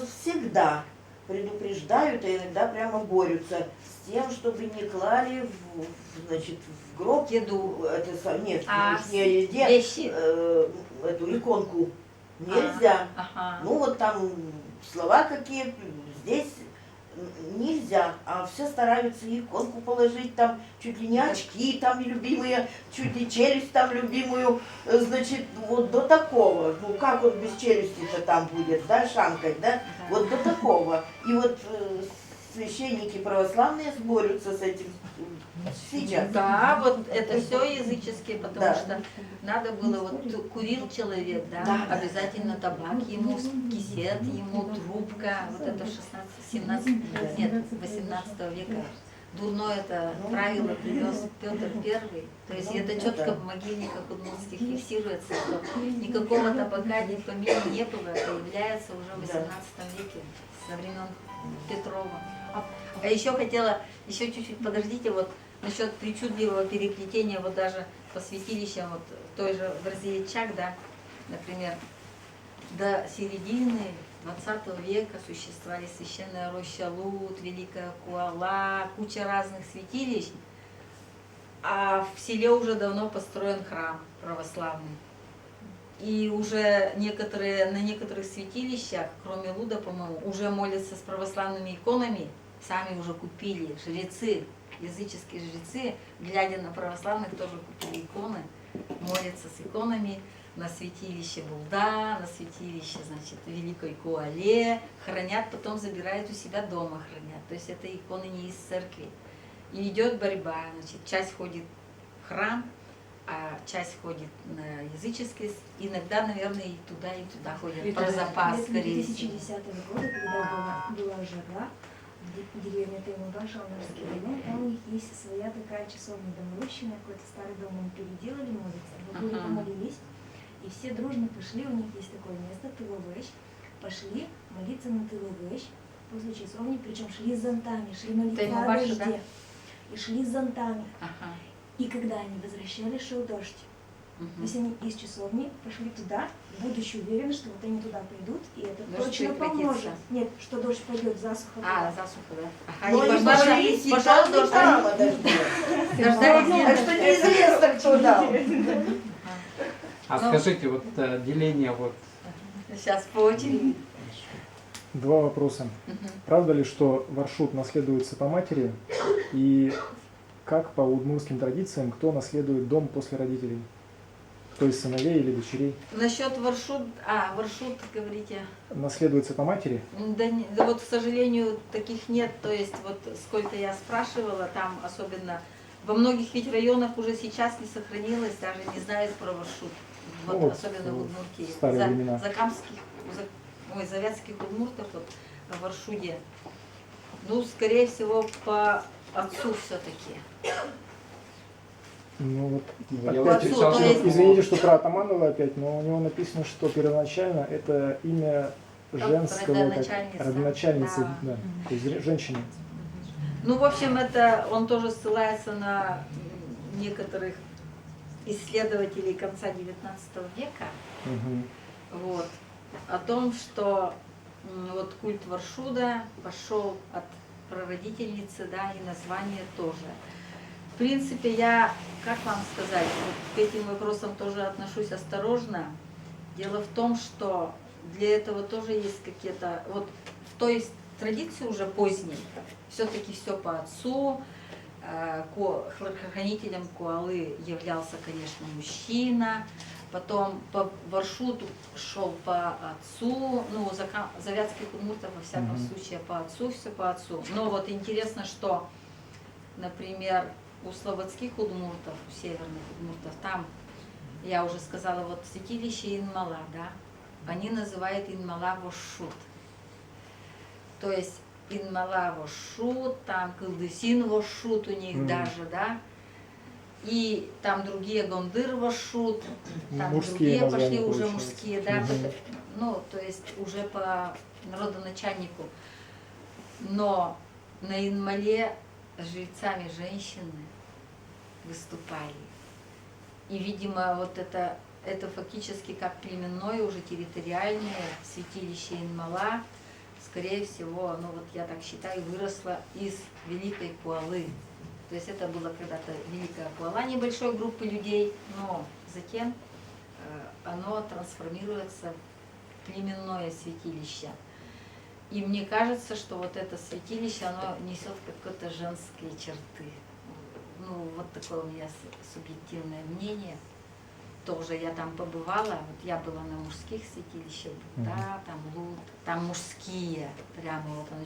всегда предупреждают, а иногда прямо борются с тем, чтобы не клали в гроб Еду. нет, А, не еде, вещи. Эту иконку нельзя. Ага. Ну вот там слова какие, здесь нельзя, а все стараются иконку положить, там чуть ли не очки там любимые, чуть ли челюсть там любимую, значит, вот до такого. Ну как он без челюсти-то там будет, да, шамкать, да? Вот до такого. И вот священники православные борются с этим сейчас. Да, вот это все языческие, потому Да. что надо было, вот курил человек, да, Да. обязательно табак ему, кисет ему, трубка, вот это 17 нет, 18 века. Дурное это правило привез Петр I. То есть это четко в могильниках удмуртских фиксируется, что никакого табака ни в помине не было, появляется уже в 18 веке, со времен Петрова. А еще хотела, еще чуть-чуть подождите, вот насчет причудливого переплетения, вот даже по святилищам, вот той же в Розеичак, да, например, до середины 20 века существовали священная роща Лут, Великая Куала, куча разных святилищ, а в селе уже давно построен храм православный. И уже на некоторых святилищах, кроме Луда, по-моему, уже молятся с православными иконами, сами уже купили жрецы, языческие жрецы, глядя на православных, тоже купили иконы, молятся с иконами на святилище Булда, на святилище, значит, Великой Куале, хранят, потом забирают у себя дома, хранят. То есть это иконы не из церкви. И идет борьба, значит, часть ходит в храм, а часть ходит на языческие, иногда, наверное, и туда ходят, про запас, Летом скорее всего. 2010 года, когда была жара, в деревне Таймуба, Шалнарский район, там у них есть своя такая часовня доморощенная, какой-то старый дом они переделали, молятся, вокруг помолились, и все дружно пошли, у них есть такое место, Тыловыч, пошли молиться на Тыловыч после часовни, причем шли с зонтами, шли молиться о Таймубаша, дожде, да? и шли с зонтами. Ага. И когда они возвращались, шел дождь. То есть они из часовни пошли туда, будучи уверены, что вот они туда пойдут, и это Дождь точно прекратится. поможет. Нет, что дождь пойдет, засуха. А, будет. засуха, да. Ага, Но и они пошла- молились, и пошел там, и дождь. там о дожде. Дождались, Так нет? что неизвестно, кто дал. А Ну. скажите, вот деление вот Сейчас по очереди. Два вопроса. Мгм. Правда ли, что Варшут наследуется по матери? И как по удмуртским традициям, кто наследует дом после родителей? Кто из сыновей или дочерей? Насчет Варшут, Варшут, говорите. Наследуется по матери? Да, да вот, к сожалению, таких нет. То есть, вот сколько я спрашивала, там особенно во многих ведь районах уже сейчас не сохранилось, даже не знают про Варшут. Вот, Ну вот, особенно в Удмуртии. старые времена. Завятских удмуртов, вот, в Варшуде. Ну, скорее всего, по отцу все-таки. Ну вот, Я опять, вот читал, что- извините, что про Атаманова опять, но у него написано, что первоначально это имя женского, Родоначальница. родоначальницы, Да. да, то есть женщины. Ну, в общем, это он тоже ссылается на некоторых исследователей конца XIX века, Мгм. вот, о том, что вот культ Варшуда пошел от прародительницы, да, и название тоже. В принципе, я, как вам сказать, вот к этим вопросам тоже отношусь осторожно. Дело в том, что для этого тоже есть какие-то, вот в той традиции уже поздней, все-таки все по отцу, хранителем Куалы являлся, конечно, мужчина, потом по Варшуту шел по отцу, ну, завятских удмуртов, во всяком Мгм. случае, по отцу, все по отцу. Но вот интересно, что, например, у слободских удмуртов, у северных удмуртов, там, я уже сказала, вот святилище Инмала, да, они называют Инмала Вошут. То есть Инмала Вошут, там Кылдысин Вошут у них Мгм. даже, да, и там другие Гондыр Вошут, там Мужские другие названия пошли уже получаются. мужские, да, Мгм. ну, то есть уже по народоначальнику. Но на Инмале жрецами женщины выступали. И, видимо, вот это фактически как племенное, уже территориальное святилище Инмала, скорее всего, ну вот я так считаю, выросло из Великой Куалы. То есть это было когда-то Великая Куала небольшой группы людей, но затем оно трансформируется в племенное святилище. И мне кажется, что вот это святилище, оно несет какие-то женские черты. Ну, вот такое у меня субъективное мнение. Тоже я там побывала, вот я была на мужских святилищах, да, там Лут, там мужские, прямо вот оно.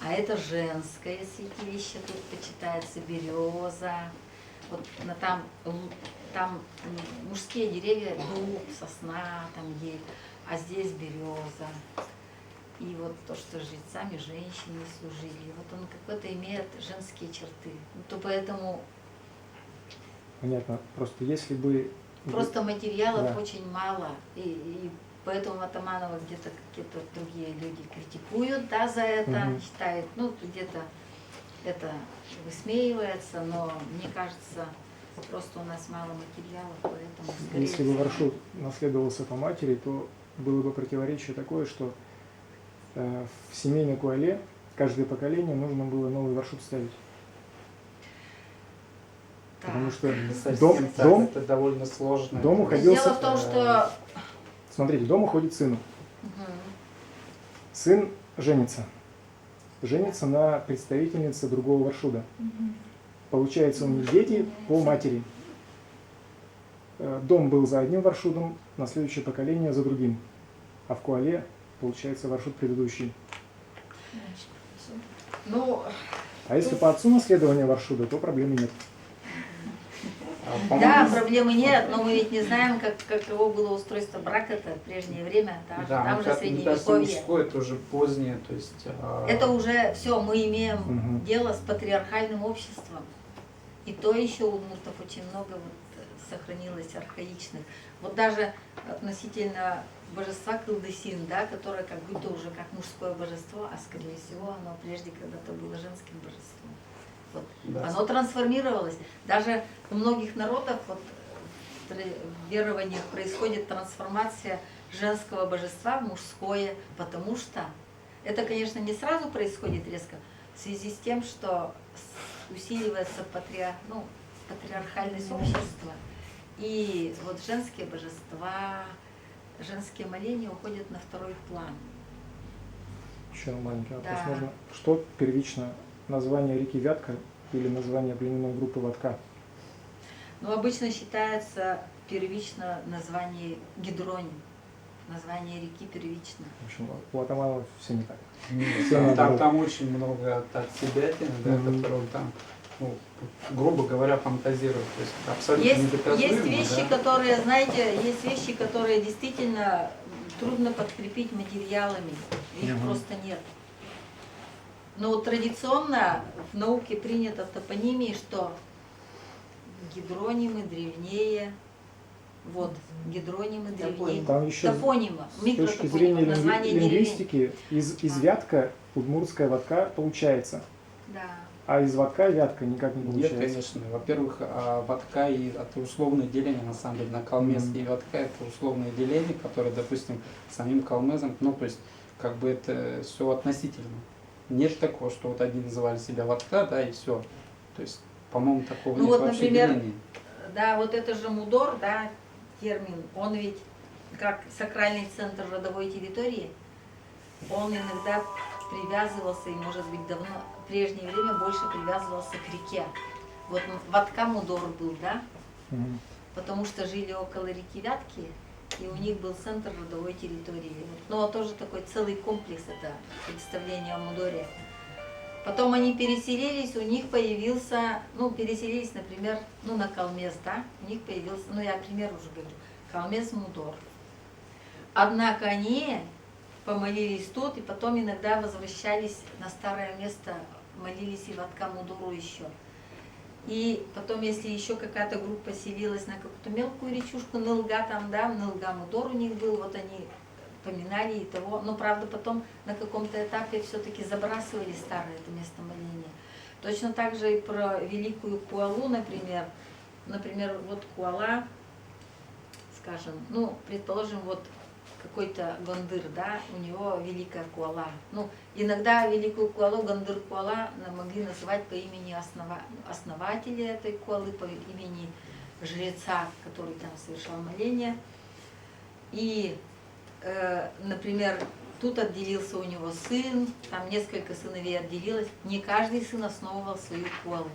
А это женское святилище, тут почитается береза. Вот там мужские деревья, дуб, сосна, там ель, а здесь береза. И вот то, что жрецами женщины служили, вот он какой-то имеет женские черты. Ну, то поэтому Понятно. Просто если бы... просто материалов Да. очень мало. И поэтому Атаманова где-то какие-то другие люди критикуют, да, за это, Мгм. считают, ну, где-то это высмеивается, но мне кажется, просто у нас мало материалов, поэтому скорее Если бы всего, Варшут наследовался по матери, то было бы противоречие такое, что в семейной куале каждое поколение нужно было новый Варшут ставить. так. Потому что Не совсем так, дом, это довольно сложно. дом Это уходил Дело в том, что смотрите, дом уходит сыну. Мгм. Сын женится. Женится на представительнице другого Варшуда. Получается, у них дети по матери. Дом был за одним Варшудом, на следующее поколение за другим. А в Куале, получается, Варшуд предыдущий. Ну, А если по отцу наследование Варшуда, то проблемы нет. А, да, по-моему, проблемы нет, но мы ведь не знаем, каково было устройство брака-то в прежнее время, да, да, там мне же кажется, средневековье. мужское это уже позднее, то есть... Это уже все, мы имеем Мгм. дело с патриархальным обществом. И то еще у удмуртов очень много вот сохранилось архаичных. Вот даже относительно божества Кылдысин, да, которое как будто уже как мужское божество, а скорее всего оно прежде когда-то было женским божеством. Вот. Да. Оно трансформировалось. Даже у многих народов вот, в верованиях происходит трансформация женского божества в мужское, потому что это, конечно, не сразу происходит резко, в связи с тем, что усиливается патриархальность общества, и вот женские божества, женские моления уходят на второй план. Еще маленький вопрос. Да. Можно, что первично, название реки Вятка или название племенной группы Ватка? Но обычно считается первично название Гидроним, название реки первично. В общем, у атаманов все не так. Нет, Все там, наоборот. там очень много так себятины, да, Мгм. которые там, ну, грубо говоря, фантазируют. То есть абсолютно Есть недоказуемо, вещи, да. которые, знаете, есть вещи, которые действительно трудно подкрепить материалами, их Мгм. просто нет. Но вот традиционно в науке принято в топонимии, что гидронимы древнее, вот, гидронимы древнее, Там еще топонима, с точки зрения микротопонима, название деревень. лингвистики из Вятка удмуртская Ватка получается, Да. а из Ватка Вятка никак не Нет, получается. конечно. Во-первых, Ватка и это условное деление, на самом деле, на калмез Мгм. и Ватка это условное деление, которое, допустим, самим калмезом, ну, то есть, как бы это все относительно. Нет такого, что вот один называли себя Ватка, да, и все. То есть, по-моему, такого Ну нет вот, вообще например, деления. Да, вот это же мудор, да, термин, он ведь как сакральный центр родовой территории, он иногда привязывался, и может быть давно, в прежнее время больше привязывался к реке. Вот Ватка мудор был, да, Мгм. потому что жили около реки Вятки, и у них был центр родовой территории. Вот. Ну, а тоже такой целый комплекс, это представление о мудоре. Потом они переселились, у них появился, переселились, например, на Калмез, да, у них появился, я пример уже говорю, Калмез Мудор. Однако они помолились тут, и потом иногда возвращались на старое место, молились и Ватка Мудору еще. И потом, если еще какая-то группа селилась на какую-то мелкую речушку, Нылга там, да, Нылга Мудор у них был, вот они поминали и того, но правда потом на каком-то этапе все-таки забрасывали старое это место моления. Точно так же и про Великую Куалу, например, вот Куала, скажем, предположим, вот какой-то Гондыр, да, у него Великая Куала. Иногда Великую Куалу, Гондыр Куала могли называть по имени основателя этой Куалы, по имени жреца, который там совершал моление. И например, тут отделился у него сын, там несколько сыновей отделилось. Не каждый сын основывал свою куалу.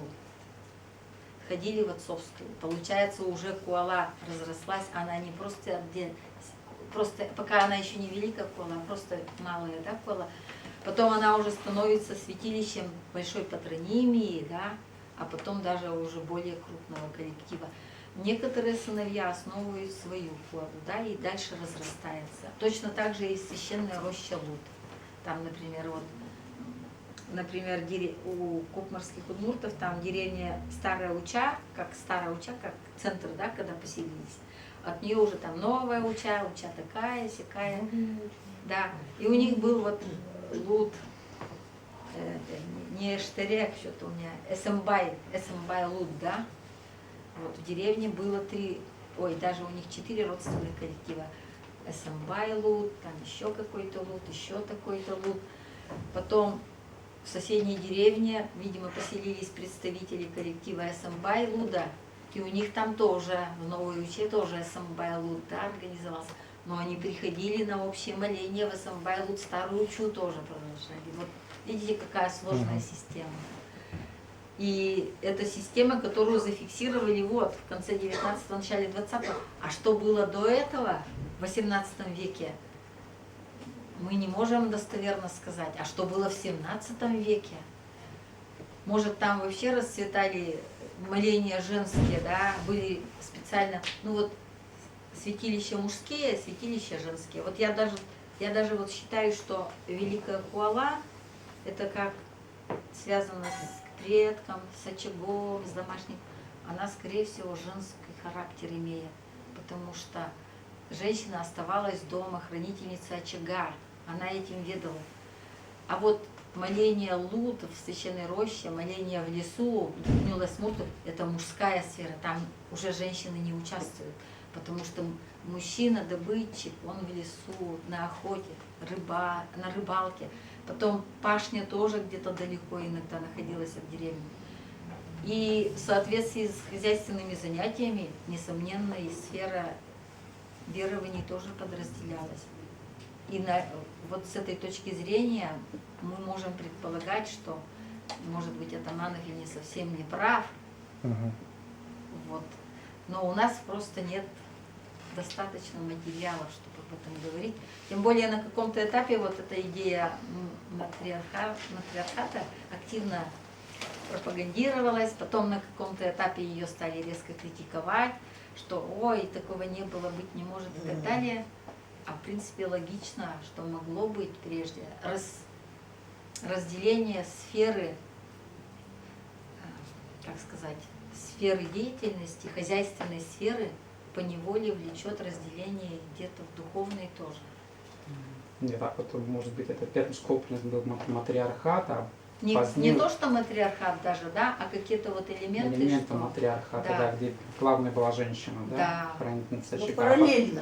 Ходили в отцовскую. Получается, уже куала разрослась, она не просто пока она еще не великая куала, а просто малая, да, куала. Потом она уже становится святилищем большой патронимии, да, а потом даже уже более крупного коллектива. Некоторые сыновья основывают свою форму, да, и дальше разрастается. Точно так же и священная роща Лут. Там, например, вот, например, у купмарских удмуртов там деревня Старая Уча, как центр, да, когда поселились. От нее уже там новая Уча такая, сякая. Да, и у них был вот Лут, не Штерек, что-то у меня, Эсэмбай Лут, да. Вот в деревне было даже у них 4 родственных коллектива. Эсэмбай Лут, там еще какой-то Лут, еще такой-то Лут. Потом в соседней деревне, видимо, поселились представители коллектива Эсэмбай Луда, и у них там тоже, в Новой Уче тоже Эсэмбай Луд, да, организовался. Но они приходили на общее моление в Эсэмбай Луд, Старую Учу тоже продолжали. Вот видите, какая сложная система. И это система, которую зафиксировали вот в конце 19-го, начале 20-го. А что было до этого, в 18 веке, мы не можем достоверно сказать. А что было в 17 веке? Может, там вообще расцветали моления женские, да, были специально, ну вот, святилища мужские, святилища женские. Вот я даже вот считаю, что Великая Хуала, это как связано с предком, с очагом, с домашним, она, скорее всего, женский характер имеет, потому что женщина оставалась дома, хранительница очага, она этим ведала. А вот моление Лут в священной роще, моление в лесу, Нюлесмурту, это мужская сфера, там уже женщины не участвуют, потому что мужчина, добытчик, он в лесу, на охоте, на рыбалке. Потом пашня тоже где-то далеко иногда находилась от деревни. И в соответствии с хозяйственными занятиями, несомненно, и сфера верований тоже подразделялась. И вот с этой точки зрения мы можем предполагать, что, может быть, Атаманов и не совсем не прав, вот. Но у нас просто нет достаточно материалов, чтобы об этом говорить. Тем более на каком-то этапе вот эта идея матриархата активно пропагандировалась, потом на каком-то этапе ее стали резко критиковать, что ой, такого не было, быть не может и так далее. А в принципе логично, что могло быть прежде. Разделение сферы, как сказать, сферы деятельности, хозяйственной сферы поневоле влечет разделение где-то в духовной тоже. Нет, так вот, может быть, это Пермский был матриархат, а Не позднее то, что матриархат даже, да, а какие-то вот элементы, что... матриархата, Да. да, где главной была женщина, да, Да. хранительница Ну, очага. параллельно.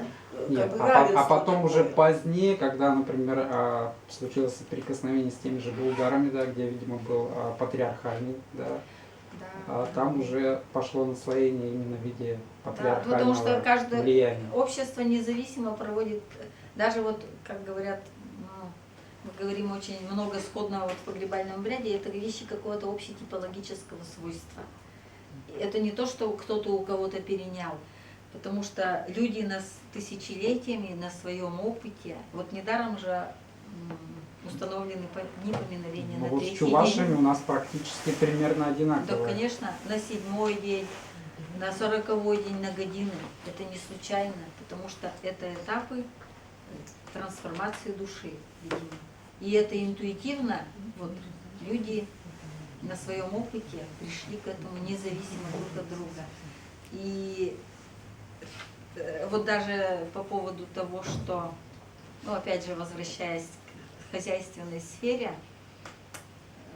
Нет, как бы а равенство потом уже такое. позднее, когда, например, случилось соприкосновение с теми же булгарами, да, где, видимо, был патриархальный, да, Да. там уже пошло наслоение именно в виде патриархального потому что каждое влияния. общество независимо проводит, даже вот, как говорят, мы говорим очень много сходного вот в погребальном обряде, это вещи какого-то общетипологического свойства. Это не то, что кто-то у кого-то перенял, потому что люди тысячелетиями на своем опыте, вот недаром же установлены дни поминовения Ну на вот с третий чувашами день. у нас практически примерно Да, одинаково. конечно, на 7-й день, на 40-й день, на годины. Это не случайно, потому что это этапы трансформации души, видимо. И это интуитивно, вот, люди на своем опыте пришли к этому независимо друг от друга. И вот даже по поводу того, что, ну опять же, возвращаясь к хозяйственной сфере,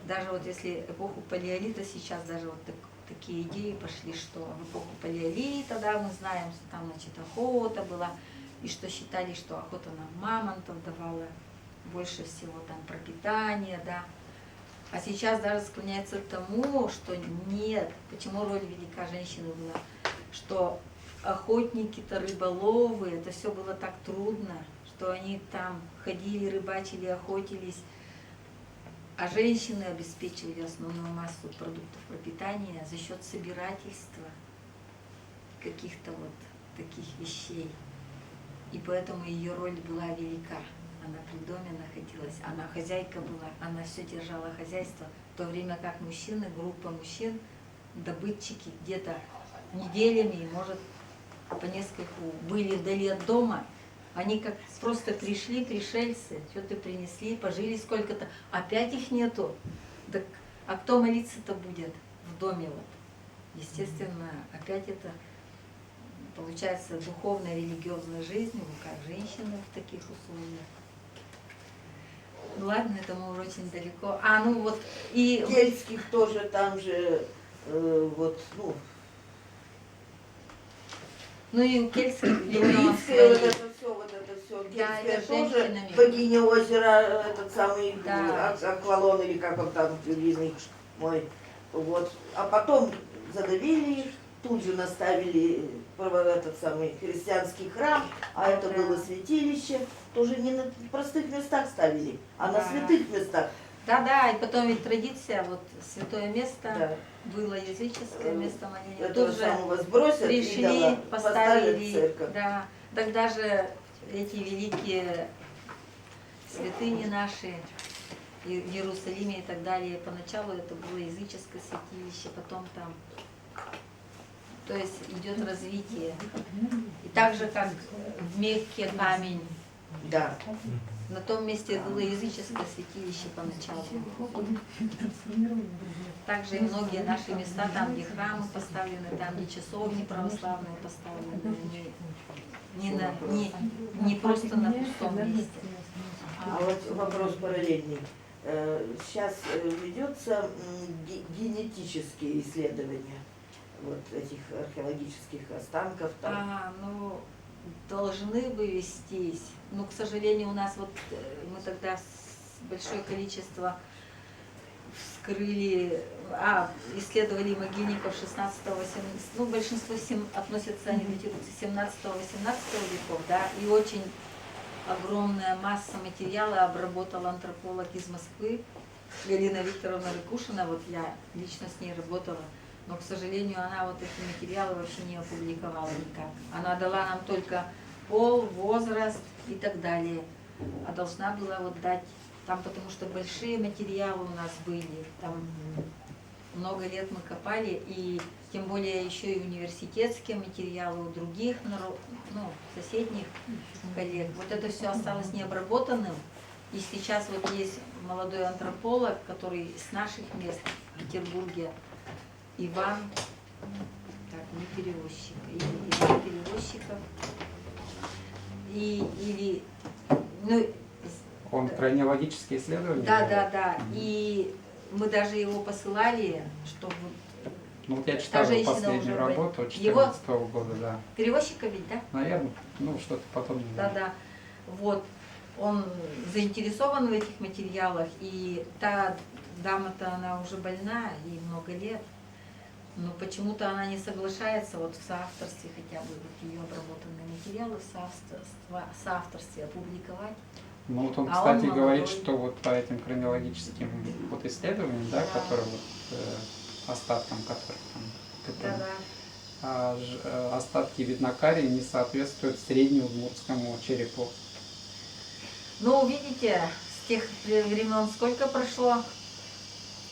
даже вот если эпоху палеолита, сейчас даже вот такие идеи пошли, что в эпоху палеолита, да, мы знаем, что там, значит, охота была, и что считали, что охота на мамонтов давала больше всего там пропитания, да. А сейчас даже склоняется к тому, что нет, почему роль велика женщины была, что охотники-то, рыболовы, это все было так трудно, что они там ходили, рыбачили, охотились, а женщины обеспечивали основную массу продуктов пропитания за счет собирательства каких-то вот таких вещей. И поэтому ее роль была велика. она при доме находилась, она хозяйка была, она все держала хозяйство, в то время как мужчины, группа мужчин, добытчики где-то неделями, может, по нескольку были вдали от дома, они как просто пришли, пришельцы, что-то принесли, пожили сколько-то, опять их нету. Так, а кто молиться-то будет в доме вот? Естественно, опять это получается духовная, религиозная жизнь, ну, как женщина в таких условиях. Ну, ладно, это мы уже очень далеко. А, ну вот, и... Кельтских тоже там же, вот, ну, Ну и у кельтских Ливийское, вот это все, Да, Кельтское это тоже, женщинами. богиня озера, этот самый Да. Аквалон, или как он там, любимый мой, вот. А потом задавили их, тут же наставили этот самый христианский храм, а это Да. было святилище, тоже не на простых местах ставили, а на Да. святых местах. Да-да, и потом ведь традиция, вот святое место, Да. было языческое место моления. Этого Тут же самого сбросят, пришли, идола, поставили, церковь. да. Тогда же эти великие святыни наши в Иерусалиме и так далее, поначалу это было языческое святилище, потом там, то есть идет развитие. И так же, как в Мекке камень, Да. на том месте было языческое святилище поначалу. Также и многие наши места, там, где храмы поставлены, там, где часовни православные поставлены, не просто на пустом месте. А вот вопрос параллельный. Сейчас ведется генетические исследования вот этих археологических останков. Там. Ну, должны бы вестись. Но, к сожалению, у нас вот мы тогда большое количество вскрыли, исследовали могильников 16-18, ну, большинство относятся, они датируются 17-18 веков, да, и очень огромная масса материала обработал антрополог из Москвы, Галина Викторовна Рыкушина, вот я лично с ней работала, но, к сожалению, она вот эти материалы вообще не опубликовала никак. Она дала нам только пол, возраст и так далее, а должна была вот дать там, потому что большие материалы у нас были, там много лет мы копали, и тем более еще и университетские материалы у других, соседних коллег. Вот это все осталось необработанным, и сейчас вот есть молодой антрополог, который с наших мест в Петербурге, Иван, так, не перевозчик, Иван Перевозчиков, Он крайнеологические исследования? Да. И мы даже его посылали, чтобы... Ну вот я читал его женщина последнюю уже работу его 2014 года, да. Перевозчика ведь, да? Наверное, что-то потом. Да. Вот. Он заинтересован в этих материалах, и та дама-то, она уже больна, ей много лет, но почему-то она не соглашается вот в соавторстве хотя бы вот ее обработанные материалы в соавторстве опубликовать. Ну вот он, А кстати, он говорит, молодой. что вот по этим хронологическим вот исследованиям, да, Да. которые вот остаткам, которые там, Да. остатки виднокарии не соответствуют среднеудмуртскому черепу. Ну, видите, с тех времен сколько прошло?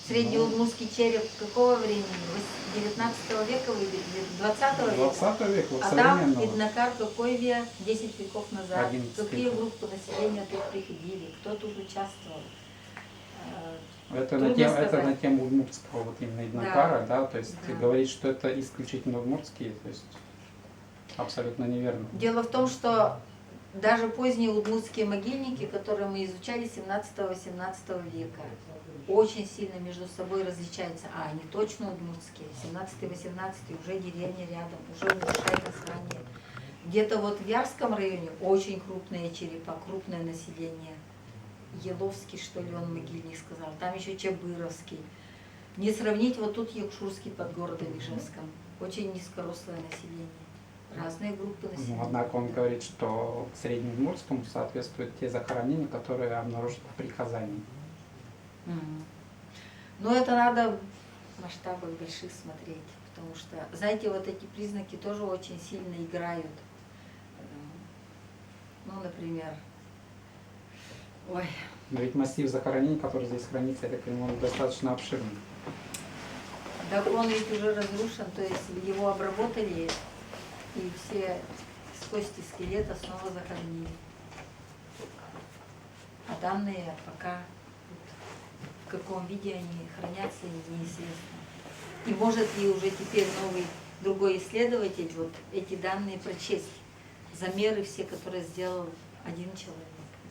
Среднеудмуртский череп какого времени? 19 века или 20 века? 20 век, вот А там современного. Виднокар какой век? 10 веков назад. 11 Какие веков. группы населения тут приходили? Кто тут участвовал? Это Трудно на сказать. тему удмуртского вот именно Виднокара, да, то есть Да. говорить, что это исключительно удмуртские, то есть абсолютно неверно. Дело в том, что даже поздние удмуртские могильники, которые мы изучали 17-18 века, очень сильно между собой различаются. Они точно удмуртские. 17-18 уже деревня рядом, уже уменьшает название. Где-то вот в Ярском районе очень крупные черепа, крупное население. Еловский, что ли, он могильник сказал. Там еще Чабыровский. Не сравнить вот тут Якшурский под городом Ижевском. Очень низкорослое население. Разные группы населения. Ну, однако он говорит, что среднеудмуртскому соответствуют те захоронения, которые обнаружены при Казани. Но это надо в масштабах больших смотреть, потому что, знаете, вот эти признаки тоже очень сильно играют. Ну, например, Ой, Но ведь массив захоронений, который здесь хранится, я так понимаю, достаточно обширный. так он ведь уже разрушен, то есть его обработали, и все кости скелета снова захоронили. А данные пока в каком виде они хранятся, неизвестно. И может ли уже теперь новый другой исследователь вот эти данные прочесть, замеры все, которые сделал один человек.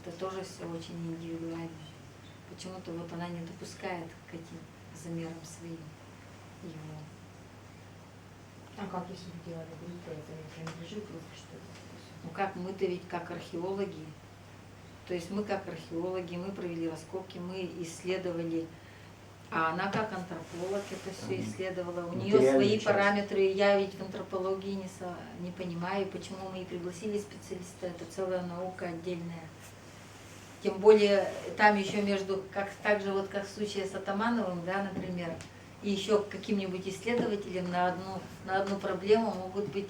Это тоже все очень индивидуально. Почему-то вот она не допускает к этим замерам своим его. А как если бы делали группы, это не принадлежит группе, что это? Ну как мы-то ведь как археологи, то есть мы как археологи, мы провели раскопки, мы исследовали, а она как антрополог это все исследовала. У нее Материальная свои часть. параметры, я ведь в антропологии не понимаю, почему мы и пригласили специалиста, это целая наука отдельная. Тем более там еще между, как так же вот как в случае с Атамановым, да, например, и еще каким-нибудь исследователем на одну проблему могут быть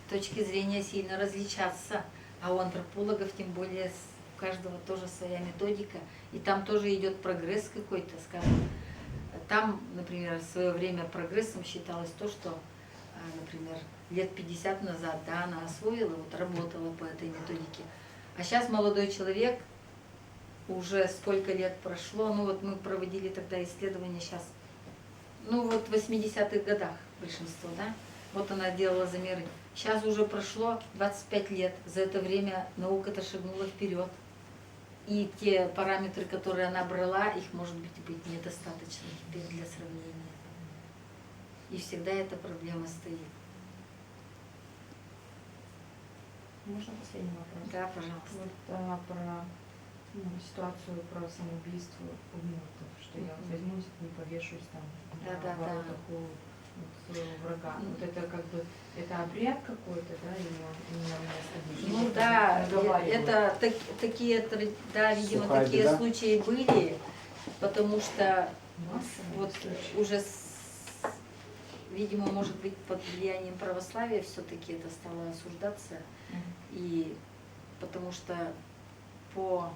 точки зрения сильно различаться, а у антропологов тем более у каждого тоже своя методика, и там тоже идет прогресс какой-то, скажем. Там, например, в свое время прогрессом считалось то, что, например, лет 50 назад, да, она освоила, вот работала по этой методике, а сейчас молодой человек, уже сколько лет прошло, ну вот мы проводили тогда исследования сейчас, ну вот в 80-х годах большинство, да, вот она делала замеры. Сейчас уже прошло 25 лет, за это время наука-то шагнула вперед. И те параметры, которые она брала, их может быть недостаточно теперь для сравнения. И всегда эта проблема стоит. Можно последний вопрос? Да, пожалуйста. Вот про ситуацию про самоубийство у мертвых, что я вот возьмусь и повешусь там на воротах у своего врага. Вот это как бы, это обряд какой-то, да, или он именно место? Ну да, это такие, да, видимо, Сухая такие беда. случаи были, потому что вот уже, видимо, может быть, под влиянием православия все-таки это стало осуждаться, и потому что по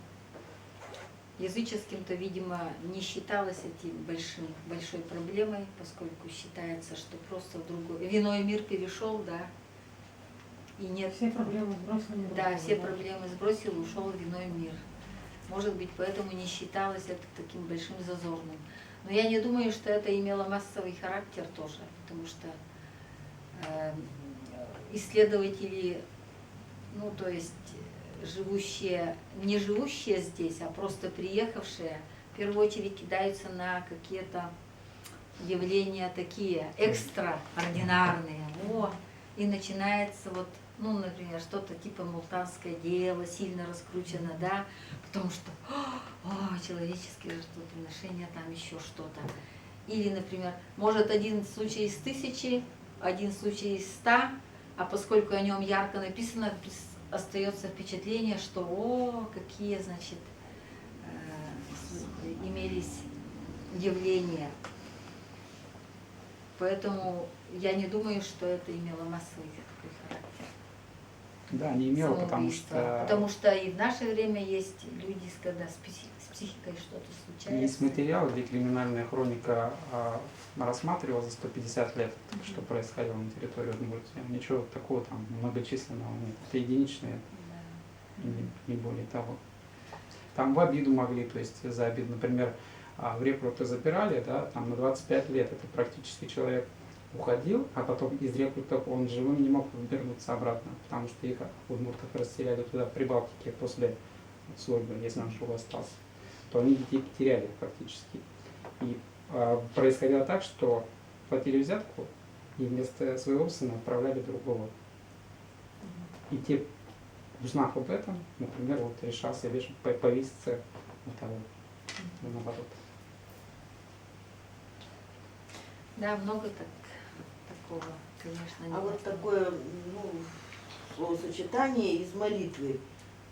языческим-то, видимо, не считалось этим большой проблемой, поскольку считается, что просто в другой, в иной мир перешел, да, и нет. Все проблемы сбросили. Да, все проблемы сбросил, ушел в иной мир. Может быть, поэтому не считалось это таким большим зазорным. Но я не думаю, что это имело массовый характер тоже, потому что исследователи, ну то есть живущие, не живущие здесь, а просто приехавшие, в первую очередь кидаются на какие-то явления такие экстраординарные. О, и начинается вот, ну, например, что-то типа мултанское дело, сильно раскручено, да, потому что, человеческие жертвоприношения, там еще что-то. Или, например, может один случай из 1000, один случай из 100, а поскольку о нем ярко написано, остается впечатление, что, какие, значит, имелись явления. Поэтому я не думаю, что это имело массовый такой характер. Да, не имело, потому что Потому что и в наше время есть люди, когда с психикой что-то случается. есть материал, где криминальная хроника рассматривала за 150 лет, что происходило на территории Удмуртии. Ничего такого там многочисленного нет. Это единичные, Да. не более того. Там в обиду могли, то есть за обиду, например, в рекруты забирали, да, там на 25 лет это практически человек уходил, а потом из рекрутов он живым не мог вернуться обратно, потому что их удмуртов расселяли туда в Прибалтике после службы, если он живой остался, то они детей потеряли практически. И происходило так, что платили взятку и вместо своего сына отправляли другого. И те, узнав об этом, например, вот решался повеситься вот того, наоборот. Да, много такого, конечно, не А вот такое, ну, словосочетание из молитвы.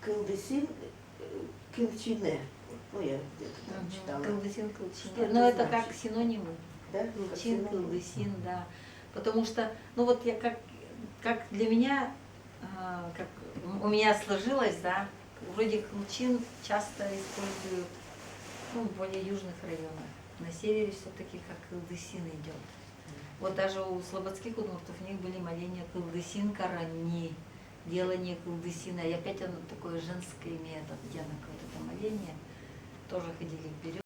Кылдысин, кылчине. Ну, я где-то там читала. Кылдысин, Что кылчине. это Но это значит? как синонимы. Да? Кылчин, кылдысин, да. Потому что, ну вот я как для меня, как у меня сложилось, да, вроде кылчин часто используют ну, в более южных районах. На севере все-таки как кылдысин идет. Вот даже у слободских удмуртов у них были моления кылдысин карани, делание кылдысина. И опять оно такое женское имеет оттенок, вот это моление. Тоже ходили в березу.